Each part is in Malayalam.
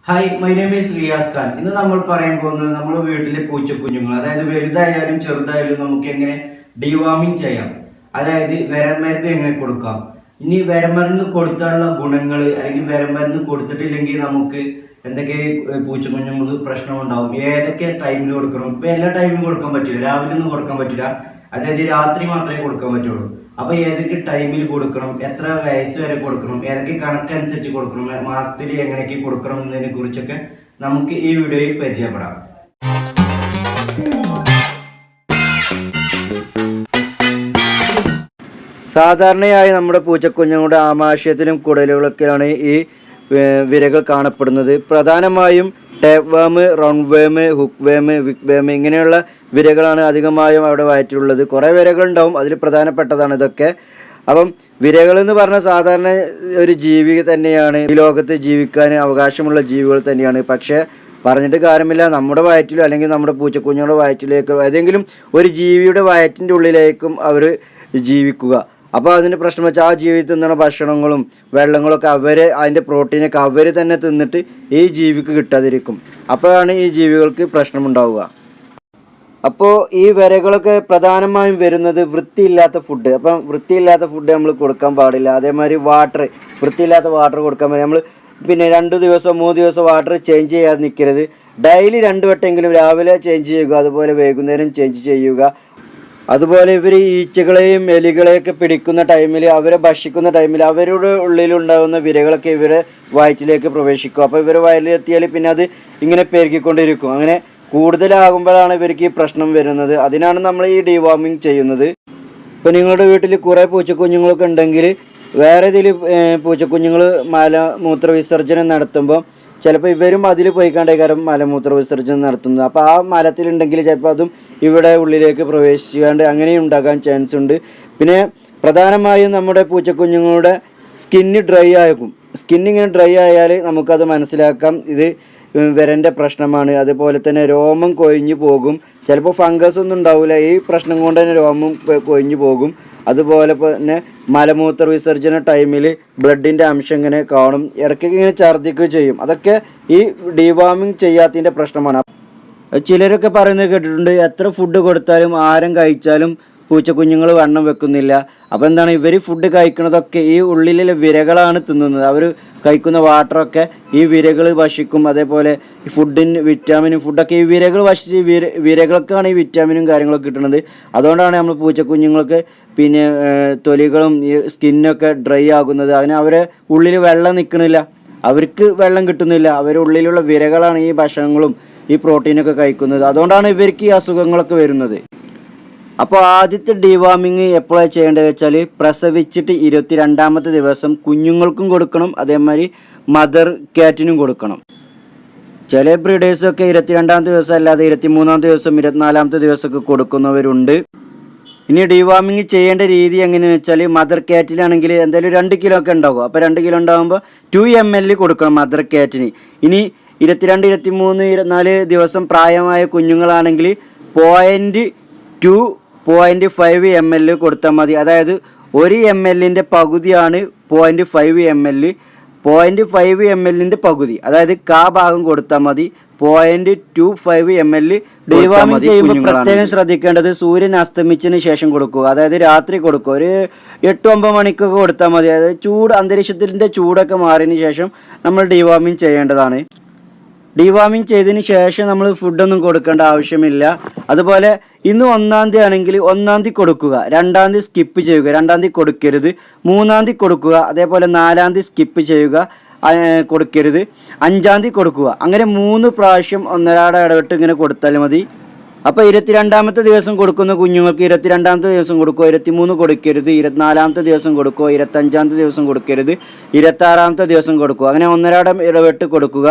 Hi, my name is Riyaz Khan. ഇന്ന് നമ്മൾ പറയാൻ പോകുന്നത് നമ്മുടെ വീട്ടിലെ പൂച്ചക്കുഞ്ഞുങ്ങൾ, അതായത് വലുതായാലും ചെറുതായാലും നമുക്ക് എങ്ങനെ ഡിവാമിങ് ചെയ്യാം, അതായത് വിരമരുന്ന് എങ്ങനെ കൊടുക്കാം. ഇനി വിരമരുന്ന് കൊടുത്താലുള്ള ഗുണങ്ങൾ, അല്ലെങ്കിൽ വിരമരുന്ന് കൊടുത്തിട്ടില്ലെങ്കിൽ നമുക്ക് എന്തൊക്കെ പൂച്ചക്കുഞ്ഞുങ്ങൾക്ക് പ്രശ്നമുണ്ടാവും, ഏതൊക്കെ ടൈമിൽ കൊടുക്കണം. ഇപ്പം എല്ലാ ടൈമിലും കൊടുക്കാൻ പറ്റില്ല, രാവിലെ ഒന്നും കൊടുക്കാൻ പറ്റില്ല, അതായത് രാത്രി മാത്രമേ കൊടുക്കാൻ പറ്റുള്ളൂ. അപ്പോൾ ഏതൊക്കെ ടൈമിൽ കൊടുക്കണം, എത്ര വയസ്സ് വരെ കൊടുക്കണം, ഏതൊക്കെ കണക്കനുസരിച്ച് കൊടുക്കണം, മാസത്തിൽ എങ്ങനെയൊക്കെ കൊടുക്കണം എന്നതിനെ കുറിച്ചൊക്കെ നമുക്ക് ഈ വീഡിയോയിൽ പരിചയപ്പെടാം. സാധാരണയായി നമ്മുടെ പൂച്ചക്കുഞ്ഞുങ്ങളുടെ ആമാശയത്തിലും കുടലുകളൊക്കെയാണ് ഈ വിരകൾ കാണപ്പെടുന്നത്. പ്രധാനമായും ടേപ്പ് വേം, റൗണ്ട് വേം, ഹുക്ക് വേം, വിക്ക് വേം ഇങ്ങനെയുള്ള വിരകളാണ് അധികമായും അവിടെ വയറ്റിലുള്ളത്. കുറേ വിരകളുണ്ടാവും, അതിൽ പ്രധാനപ്പെട്ടതാണ് ഇതൊക്കെ. അപ്പം വിരകൾ എന്ന് പറഞ്ഞാൽ സാധാരണ ഒരു ജീവി തന്നെയാണ്, ഈ ലോകത്ത് ജീവിക്കാൻ അവകാശമുള്ള ജീവികൾ തന്നെയാണ്. പക്ഷേ പറഞ്ഞിട്ട് കാര്യമില്ല, നമ്മുടെ വയറ്റിലോ അല്ലെങ്കിൽ നമ്മുടെ പൂച്ചക്കുഞ്ഞുങ്ങളുടെ വയറ്റിലേക്കോ ഏതെങ്കിലും ഒരു ജീവിയുടെ വയറ്റിൻ്റെ ഉള്ളിലേക്കും അവർ ജീവിക്കുക. അപ്പോൾ അതിൻ്റെ പ്രശ്നം വെച്ചാൽ ആ ജീവി തിന്നുന്ന ഭക്ഷണങ്ങളും വെള്ളങ്ങളൊക്കെ അതിൻ്റെ പ്രോട്ടീനൊക്കെ അവർ തന്നെ തിന്നിട്ട് ഈ ജീവിക്ക് കിട്ടാതിരിക്കും. അപ്പോഴാണ് ഈ ജീവികൾക്ക് പ്രശ്നമുണ്ടാവുക. അപ്പോൾ ഈ വിരകളൊക്കെ പ്രധാനമായും വരുന്നത് വൃത്തിയില്ലാത്ത ഫുഡ്. അപ്പം വൃത്തിയില്ലാത്ത ഫുഡ് നമ്മൾ കൊടുക്കാൻ പാടില്ല. അതേമാതിരി വൃത്തിയില്ലാത്ത വാട്ടർ കൊടുക്കാൻ പാടില്ല. നമ്മൾ പിന്നെ 2 ദിവസം 3 ദിവസം വാട്ടർ ചേഞ്ച് ചെയ്യാതെ നിൽക്കരുത്. ഡെയിലി 2 വട്ടമെങ്കിലും രാവിലെ ചേഞ്ച് ചെയ്യുക, അതുപോലെ വൈകുന്നേരം ചേഞ്ച് ചെയ്യുക. അതുപോലെ ഇവർ ഈച്ചകളെയും എലികളെയൊക്കെ പിടിക്കുന്ന ടൈമിൽ, അവരെ ഭക്ഷിക്കുന്ന ടൈമിൽ അവരുടെ ഉള്ളിലുണ്ടാകുന്ന വിരകളൊക്കെ ഇവരെ വയറ്റിലേക്ക് പ്രവേശിക്കും. അപ്പോൾ ഇവർ വയറ്റിലെത്തിയാൽ പിന്നെ അത് ഇങ്ങനെ പെരുകിക്കൊണ്ടിരിക്കും. അങ്ങനെ കൂടുതലാകുമ്പോഴാണ് ഇവർക്ക് ഈ പ്രശ്നം വരുന്നത്. അതിനാണ് നമ്മൾ ഈ ഡിവാർമിങ് ചെയ്യുന്നത്. ഇപ്പോൾ നിങ്ങളുടെ വീട്ടിൽ കുറേ പൂച്ചക്കുഞ്ഞുങ്ങളൊക്കെ ഉണ്ടെങ്കിൽ വേറെ ഇതിൽ പൂച്ചക്കുഞ്ഞുങ്ങൾ മലമൂത്ര വിസർജനം നടത്തുമ്പോൾ ചിലപ്പോൾ ഇവരും അതിൽ പോയിക്കാണ്ടേക്കാരം മലമൂത്ര വിസർജനം നടത്തുന്നത്. അപ്പോൾ ആ മലത്തിലുണ്ടെങ്കിൽ ചിലപ്പോൾ അതും ഇവിടെ ഉള്ളിലേക്ക് പ്രവേശിക്കാണ്ട് അങ്ങനെയും ഉണ്ടാകാൻ ചാൻസ് ഉണ്ട്. പിന്നെ പ്രധാനമായും നമ്മുടെ പൂച്ചക്കുഞ്ഞുങ്ങളുടെ സ്കിന്ന് ഡ്രൈ ആകും. സ്കിന്നിങ്ങനെ ഡ്രൈ ആയാൽ നമുക്കത് മനസ്സിലാക്കാം, ഇത് വിരൻ്റെ പ്രശ്നമാണ്. അതുപോലെ തന്നെ രോമം കൊഴിഞ്ഞു പോകും. ചിലപ്പോൾ ഫംഗസ് ഒന്നും ഉണ്ടാവില്ല, ഈ പ്രശ്നം കൊണ്ട് തന്നെ രോമം കൊഴിഞ്ഞു പോകും. അതുപോലെ തന്നെ മലമൂത്ര വിസർജന ടൈമിൽ ബ്ലഡിൻ്റെ അംശം ഇങ്ങനെ കാണും, ഇടയ്ക്കൊക്കെ ഇങ്ങനെ ഛർദ്ദിക്കുകയും ചെയ്യും. അതൊക്കെ ഈ ഡിവാർമിങ് ചെയ്യാത്തതിൻ്റെ പ്രശ്നമാണ്. ചിലരൊക്കെ പറയുന്നത് കേട്ടിട്ടുണ്ട്, എത്ര ഫുഡ് കൊടുത്താലും ആരും കഴിച്ചാലും പൂച്ചക്കുഞ്ഞുങ്ങൾ വണ്ണം വെക്കുന്നില്ല. അപ്പോൾ എന്താണ്, ഇവർ ഫുഡ് കഴിക്കുന്നതൊക്കെ ഈ ഉള്ളിലെ വിരകളാണ് തിന്നുന്നത്. അവർ കഴിക്കുന്ന വാട്ടറൊക്കെ ഈ വിരകൾ ഭക്ഷിക്കും. അതേപോലെ ഈ വിറ്റാമിനും ഫുഡൊക്കെ ഈ വിരകൾ ഭക്ഷിച്ച് വിരകൾക്കാണ് ഈ വിറ്റാമിനും കാര്യങ്ങളൊക്കെ കിട്ടുന്നത്. അതുകൊണ്ടാണ് നമ്മൾ പൂച്ചക്കുഞ്ഞുങ്ങൾക്ക് പിന്നെ തൊലികളും ഈ സ്കിന്നൊക്കെ ഡ്രൈ ആകുന്നത്. അതിന് അവരെ ഉള്ളിൽ വെള്ളം നിൽക്കണില്ല, അവർക്ക് വെള്ളം കിട്ടുന്നില്ല. അവരുടെ ഉള്ളിലുള്ള വിരകളാണ് ഈ ഭക്ഷണങ്ങളും ഈ പ്രോട്ടീനൊക്കെ കഴിക്കുന്നത്. അതുകൊണ്ടാണ് ഇവർക്ക് ഈ അസുഖങ്ങളൊക്കെ വരുന്നത്. അപ്പോൾ ആദ്യത്തെ ഡിവാർമിങ് എപ്പോഴാണ് ചെയ്യേണ്ടത് വെച്ചാൽ, പ്രസവിച്ചിട്ട് 22ാമത്തെ ദിവസം കുഞ്ഞുങ്ങൾക്കും കൊടുക്കണം, അതേമാതിരി മദർ ക്യാറ്റിനും കൊടുക്കണം. ചില ബ്രീഡേഴ്സൊക്കെ 22ാമത്തെ ദിവസം അല്ലാതെ 23ാമത്തെ ദിവസം 24ാമത്തെ ദിവസമൊക്കെ കൊടുക്കുന്നവരുണ്ട്. ഇനി ഡിവാർമിങ് ചെയ്യേണ്ട രീതി എങ്ങനെയാണെന്ന് വെച്ചാൽ, മദർ ക്യാറ്റിലാണെങ്കിൽ എന്തായാലും 2 കിലോ ഒക്കെ ഉണ്ടാകും. അപ്പോൾ 2 കിലോ ഉണ്ടാകുമ്പോൾ 2 ml കൊടുക്കണം മദർ ക്യാറ്റിന്. ഇനി 22, 23, 24 ദിവസം പ്രായമായ കുഞ്ഞുങ്ങളാണെങ്കിൽ 0.5 ml കൊടുത്താൽ മതി. അതായത് 1 ml പകുതിയാണ് 0.5 ml. 0.5 ml പകുതി, അതായത് ഭാഗം കൊടുത്താൽ മതി. 0.25 ml ഡിവാർമിങ് ചെയ്യുമ്പോൾ പ്രത്യേകം ശ്രദ്ധിക്കേണ്ടത്, സൂര്യൻ അസ്തമിച്ചതിന് ശേഷം കൊടുക്കുക, അതായത് രാത്രി കൊടുക്കുക. ഒരു 8-9 മണിക്കൊക്കെ കൊടുത്താൽ മതി. അതായത് അന്തരീക്ഷത്തിൻ്റെ ചൂടൊക്കെ മാറിയതിന് ശേഷം നമ്മൾ ഡിവാർമിങ് ചെയ്യേണ്ടതാണ്. ഡിവാർമിങ് ചെയ്തതിന് ശേഷം നമ്മൾ ഫുഡൊന്നും കൊടുക്കേണ്ട ആവശ്യമില്ല. അതുപോലെ ഇന്ന് 1-ാം തീയതി ആണെങ്കിൽ 1-ാം തീയതി കൊടുക്കുക, 2-ാം തീയതി സ്കിപ്പ് ചെയ്യുക, 2-ാം തീയതി കൊടുക്കരുത്, 3-ാം തീയതി കൊടുക്കുക, അതേപോലെ 4-ാം തീയതി സ്കിപ്പ് ചെയ്യുക, കൊടുക്കരുത്, 5-ാം തീയതി കൊടുക്കുക. അങ്ങനെ 3 പ്രാവശ്യം ഒന്നരാടെ ഇടവിട്ട് ഇങ്ങനെ കൊടുത്താൽ മതി. അപ്പോൾ 22ാമത്തെ ദിവസം കൊടുക്കുന്ന കുഞ്ഞുങ്ങൾക്ക് 22ാമത്തെ ദിവസം കൊടുക്കുക, 23 കൊടുക്കരുത്, 24ാമത്തെ ദിവസം കൊടുക്കുക, 25ാമത്തെ ദിവസം കൊടുക്കരുത്, 26ാമത്തെ ദിവസം കൊടുക്കുക. അങ്ങനെ ഒന്നരാടെ ഇടവിട്ട് കൊടുക്കുക.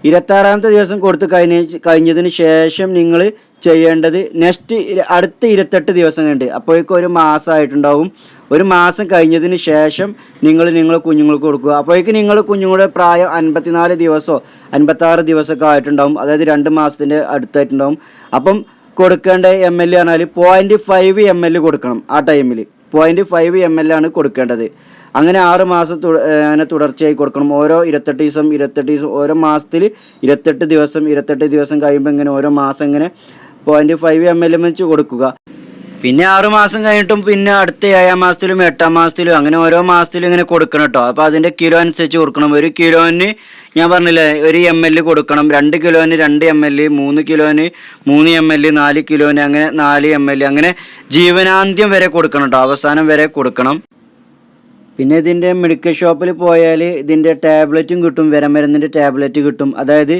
26ാമത്തെ ദിവസം കൊടുത്ത് കഴിഞ്ഞതിന് ശേഷം നിങ്ങൾ ചെയ്യേണ്ടത് അടുത്ത 28 ദിവസം കണ്ട്, അപ്പോഴേക്കും 1 മാസമായിട്ടുണ്ടാവും. 1 മാസം കഴിഞ്ഞതിന് ശേഷം നിങ്ങൾ കുഞ്ഞുങ്ങൾക്ക് കൊടുക്കുക. അപ്പോഴേക്കും നിങ്ങൾ കുഞ്ഞുങ്ങളുടെ പ്രായം 54 ദിവസമോ 56 ദിവസമൊക്കെ ആയിട്ടുണ്ടാവും, അതായത് 2 മാസത്തിൻ്റെ അടുത്തായിട്ടുണ്ടാവും. അപ്പം കൊടുക്കേണ്ട ml പറഞ്ഞാൽ 0.5 ml കൊടുക്കണം. ആ ടൈമിൽ 0.5 ml ആണ് കൊടുക്കേണ്ടത്. അങ്ങനെ 6 മാസം അങ്ങനെ തുടർച്ചയായി കൊടുക്കണം. ഓരോ 28 ദിവസം ഓരോ മാസത്തിൽ 28 ദിവസം കഴിയുമ്പോൾ ഇങ്ങനെ ഓരോ മാസം ഇങ്ങനെ 0.5 ml വെച്ച് കൊടുക്കുക. പിന്നെ 6 മാസം കഴിഞ്ഞിട്ടും പിന്നെ അടുത്ത 7 മാസത്തിലും 8 മാസത്തിലും അങ്ങനെ ഓരോ മാസത്തിലും ഇങ്ങനെ കൊടുക്കണം കേട്ടോ. അപ്പോൾ അതിൻ്റെ കിലോ അനുസരിച്ച് കൊടുക്കണം. 1 കിലോന് ഞാൻ പറഞ്ഞില്ലേ 1 ml കൊടുക്കണം, 2 കിലോന് 2 ml, 3 കിലോന് 3 ml, 4 കിലോന് അങ്ങനെ 4 ml, അങ്ങനെ ജീവനാന്ത്യം വരെ കൊടുക്കണം കേട്ടോ, അവസാനം വരെ കൊടുക്കണം. പിന്നെ ഇതിൻ്റെ മെഡിക്കൽ ഷോപ്പിൽ പോയാൽ ഇതിൻ്റെ ടാബ്ലറ്റും കിട്ടും, വിരമരുന്നിൻ്റെ ടാബ്ലറ്റ് കിട്ടും. അതായത്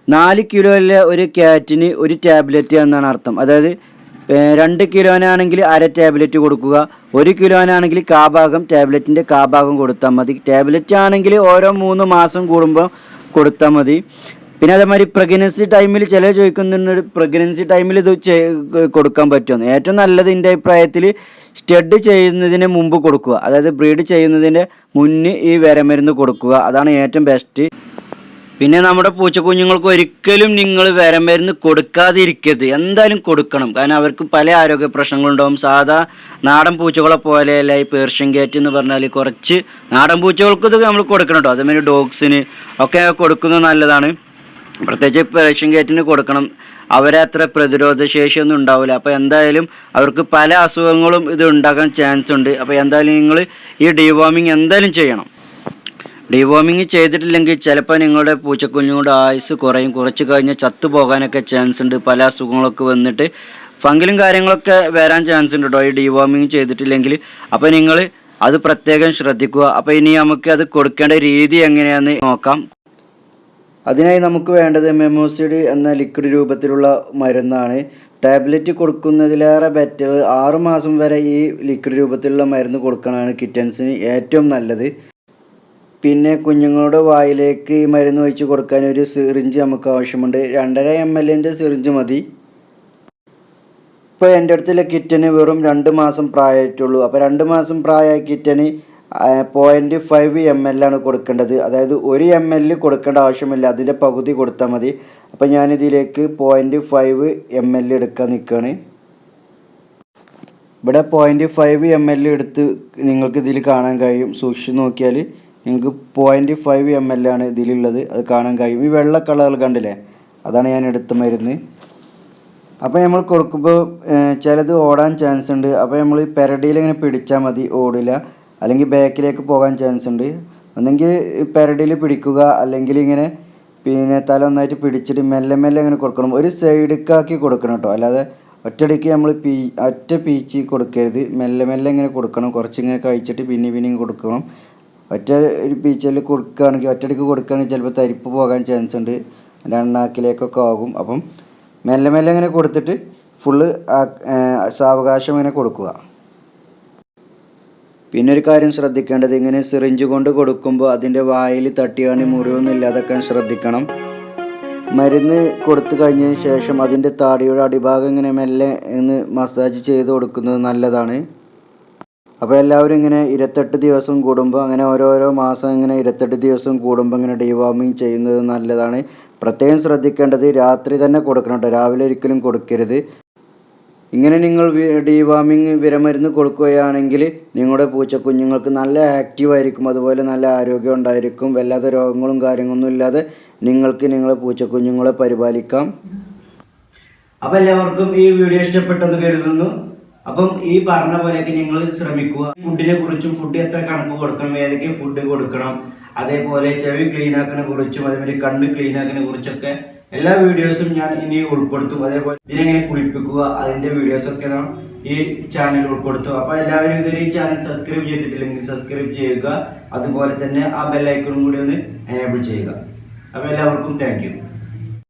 4 കിലോയിലെ ഒരു ക്യാറ്റിന് ഒരു ടാബ്ലറ്റ് എന്നാണ് അർത്ഥം. അതായത് 2 കിലോനാണെങ്കിൽ അര ടാബ്ലറ്റ് കൊടുക്കുക, 1 കിലോനാണെങ്കിൽ കാഭാഗം ടാബ്ലറ്റിൻ്റെ കാഭാഗം കൊടുത്താൽ മതി. ടാബ്ലറ്റ് ആണെങ്കിൽ ഓരോ 3 മാസം കൂടുമ്പോൾ കൊടുത്താൽ മതി. പിന്നെ അതേമാതിരി പ്രഗ്നൻസി ടൈമിൽ ചില ചോദിക്കുന്നുണ്ട്, പ്രഗ്നൻസി ടൈമിൽ ഇത് കൊടുക്കാൻ പറ്റുമെന്ന്. ഏറ്റവും നല്ലത് എൻ്റെ അഭിപ്രായത്തിൽ സ്റ്റഡ് ചെയ്യുന്നതിന് മുമ്പ് കൊടുക്കുക, അതായത് ബ്രീഡ് ചെയ്യുന്നതിൻ്റെ മുന്നേ ഈ വിരമരുന്ന് കൊടുക്കുക, അതാണ് ഏറ്റവും ബെസ്റ്റ്. പിന്നെ നമ്മുടെ പൂച്ചക്കുഞ്ഞുങ്ങൾക്ക് ഒരിക്കലും നിങ്ങൾ വിരമരുന്ന് കൊടുക്കാതിരിക്കരുത്, എന്തായാലും കൊടുക്കണം. കാരണം അവർക്ക് പല ആരോഗ്യ പ്രശ്നങ്ങളുണ്ടാവും. സാധാ നാടൻ പൂച്ചകളെ പോലെയല്ല ഈ പേർഷ്യൻ ക്യാറ്റ് എന്ന് പറഞ്ഞാൽ. കുറച്ച് നാടൻ പൂച്ചകൾക്ക് ഇത് നമ്മൾ കൊടുക്കണം കേട്ടോ. അതേമാതിരി ഡോഗ്സിന് ഒക്കെ കൊടുക്കുന്നത് നല്ലതാണ്. പ്രത്യേകിച്ച് പേർഷ്യൻ ക്യാറ്റിന് കൊടുക്കണം. അവരെ അത്ര പ്രതിരോധ ശേഷിയൊന്നും ഉണ്ടാവില്ല. അപ്പോൾ എന്തായാലും അവർക്ക് പല അസുഖങ്ങളും ഇത് ഉണ്ടാക്കാൻ ചാൻസ് ഉണ്ട്. അപ്പോൾ എന്തായാലും നിങ്ങൾ ഈ ഡീവോമിങ് എന്തായാലും ചെയ്യണം. ഡീവോമിങ് ചെയ്തിട്ടില്ലെങ്കിൽ ചിലപ്പോൾ നിങ്ങളുടെ പൂച്ചക്കുഞ്ഞുങ്ങളുടെ ആയുസ് കുറയും, കുറച്ച് കഴിഞ്ഞ് ചത്തുപോകാനൊക്കെ ചാൻസ് ഉണ്ട്. പല അസുഖങ്ങളൊക്കെ വന്നിട്ട് ഫംഗലും കാര്യങ്ങളൊക്കെ വരാൻ ചാൻസ് ഉണ്ട് കേട്ടോ ഈ ഡീവോമിങ് ചെയ്തിട്ടില്ലെങ്കിൽ. അപ്പോൾ നിങ്ങൾ അത് പ്രത്യേകം ശ്രദ്ധിക്കുക. അപ്പോൾ ഇനി നമുക്ക് അത് കൊടുക്കേണ്ട രീതി എങ്ങനെയാണെന്ന് നോക്കാം. അതിനായി നമുക്ക് വേണ്ടത് മെമോസിഡ് എന്ന ലിക്വിഡ് രൂപത്തിലുള്ള മരുന്നാണ്. ടാബ്ലറ്റ് കൊടുക്കുന്നതിലേറെ ബെറ്റർ 6 മാസം വരെ ഈ ലിക്വിഡ് രൂപത്തിലുള്ള മരുന്ന് കൊടുക്കണതാണ് കിറ്റൻസിന് ഏറ്റവും നല്ലത്. പിന്നെ കുഞ്ഞുങ്ങളുടെ വായിലേക്ക് ഈ മരുന്ന് ഒഴിച്ച് കൊടുക്കാൻ ഒരു സിറിഞ്ച് നമുക്ക് ആവശ്യമുണ്ട്. 2.5 ml സിറിഞ്ച് മതി. ഇപ്പോൾ എൻ്റെ അടുത്തുള്ള കിറ്റന് വെറും 2 മാസം പ്രായമായിട്ടുള്ളൂ. അപ്പോൾ 2 മാസം പ്രായമായ കിറ്റന് 0.5 ml ആണ് കൊടുക്കേണ്ടത്. അതായത് 1 ml കൊടുക്കേണ്ട ആവശ്യമില്ല, അതിൻ്റെ പകുതി കൊടുത്താൽ മതി. അപ്പോൾ ഞാനിതിലേക്ക് 0.5 ml എടുക്കാൻ നിൽക്കുകയാണ്. ഇവിടെ 0.5 ml എടുത്ത് നിങ്ങൾക്ക് ഇതിൽ കാണാൻ കഴിയും. സൂക്ഷിച്ച് നോക്കിയാൽ നിങ്ങൾക്ക് 0.5 ml ആണ് ഇതിലുള്ളത്, അത് കാണാൻ കഴിയും. ഈ വെള്ള കളർ കണ്ടില്ലേ, അതാണ് ഞാൻ എടുത്ത മരുന്ന്. അപ്പോൾ നമ്മൾ കൊടുക്കുമ്പോൾ ചിലത് ഓടാൻ ചാൻസ് ഉണ്ട്. അപ്പോൾ നമ്മൾ ഈ പെരടിയിൽ ഇങ്ങനെ പിടിച്ചാൽ മതി, ഓടില്ല. അല്ലെങ്കിൽ ബാക്കിലേക്ക് പോകാൻ ചാൻസ് ഉണ്ട്. ഒന്നെങ്കിൽ പെരടിയിൽ പിടിക്കുക, അല്ലെങ്കിൽ ഇങ്ങനെ പിന്നെ തല ഒന്നായിട്ട് പിടിച്ചിട്ട് മെല്ലെ മെല്ലെ ഇങ്ങനെ കൊടുക്കണം. ഒരു സൈഡിക്കാക്കി കൊടുക്കണം കേട്ടോ, അല്ലാതെ ഒറ്റയടിക്ക് നമ്മൾ ഒറ്റ പീച്ച് കൊടുക്കരുത്. മെല്ലെ മെല്ലെ ഇങ്ങനെ കൊടുക്കണം. കുറച്ചിങ്ങനെ കഴിച്ചിട്ട് പിന്നെയും കൊടുക്കണം. ഒറ്റ ഒരു പീച്ചിൽ കൊടുക്കുകയാണെങ്കിൽ ഒറ്റയടിക്ക് കൊടുക്കുകയാണെങ്കിൽ ചിലപ്പോൾ തരിപ്പ് പോകാൻ ചാൻസ് ഉണ്ട്, രണ്ടാക്കിലേക്കൊക്കെ ആകും. അപ്പം മെല്ലെ മെല്ലെ ഇങ്ങനെ കൊടുത്തിട്ട് ഫുള്ള് സാവകാശം ഇങ്ങനെ കൊടുക്കുക. പിന്നെ ഒരു കാര്യം ശ്രദ്ധിക്കേണ്ടത്, ഇങ്ങനെ സിറിഞ്ച് കൊണ്ട് കൊടുക്കുമ്പോൾ അതിൻ്റെ വായിൽ തട്ടിയാണ് മുറിവൊന്നും ഇല്ലാതാക്കാൻ ശ്രദ്ധിക്കണം. മരുന്ന് കൊടുത്തു കഴിഞ്ഞതിന് ശേഷം അതിൻ്റെ താടിയുടെ അടിഭാഗം ഇങ്ങനെ മെല്ലെ ഒന്ന് മസാജ് ചെയ്ത് കൊടുക്കുന്നത് നല്ലതാണ്. അപ്പോൾ എല്ലാവരും ഇങ്ങനെ 28 ദിവസം കൂടുമ്പോൾ, അങ്ങനെ ഓരോരോ മാസം ഇങ്ങനെ 28 ദിവസം കൂടുമ്പോൾ ഇങ്ങനെ ഡീവാമിങ് ചെയ്യുന്നത് നല്ലതാണ്. പ്രത്യേകം ശ്രദ്ധിക്കേണ്ടത് രാത്രി തന്നെ കൊടുക്കണം കേട്ടോ, രാവിലെ ഒരിക്കലും കൊടുക്കരുത്. ഇങ്ങനെ നിങ്ങൾ ഡീവാമിങ് വിരമരുന്ന് കൊടുക്കുകയാണെങ്കിൽ നിങ്ങളുടെ പൂച്ചക്കുഞ്ഞുങ്ങൾക്ക് നല്ല ആക്റ്റീവായിരിക്കും, അതുപോലെ നല്ല ആരോഗ്യം ഉണ്ടായിരിക്കും. വല്ലാത്ത രോഗങ്ങളും കാര്യങ്ങളൊന്നും ഇല്ലാതെ നിങ്ങൾക്ക് നിങ്ങളുടെ പൂച്ചക്കുഞ്ഞുങ്ങളെ പരിപാലിക്കാം. അപ്പോൾ എല്ലാവർക്കും ഈ വീഡിയോ ഇഷ്ടപ്പെട്ടെന്ന് കരുതുന്നു. അപ്പം ഈ പറഞ്ഞ പോലെയൊക്കെ നിങ്ങൾ ശ്രമിക്കുക. ഫുഡിനെ കുറിച്ചും, ഫുഡ് എത്ര കണക്ക് കൊടുക്കണം, ഏതൊക്കെ ഫുഡ് കൊടുക്കണം, അതേപോലെ ചെവി ക്ലീൻ ആക്കുന്നതിനെ കുറിച്ചും, അതേപോലെ കണ്ണ് ക്ലീൻ ആക്കുന്നതിനെ കുറിച്ചൊക്കെ എല്ലാ വീഡിയോസും ഞാൻ ഇനി ഉൾപ്പെടുത്തും. അതേപോലെ ഇതിനെങ്ങനെ കുളിപ്പിക്കുക അതിൻ്റെ വീഡിയോസൊക്കെ നാം ഈ ചാനൽ ഉൾപ്പെടുത്തും. അപ്പോൾ എല്ലാവരും ഇതൊരു ഈ ചാനൽ സബ്സ്ക്രൈബ് ചെയ്തിട്ടില്ലെങ്കിൽ സബ്സ്ക്രൈബ് ചെയ്യുക. അതുപോലെ തന്നെ ആ ബെല്ലൈക്കണും കൂടി ഒന്ന് എനേബിൾ ചെയ്യുക. അപ്പോൾ എല്ലാവർക്കും താങ്ക് യു.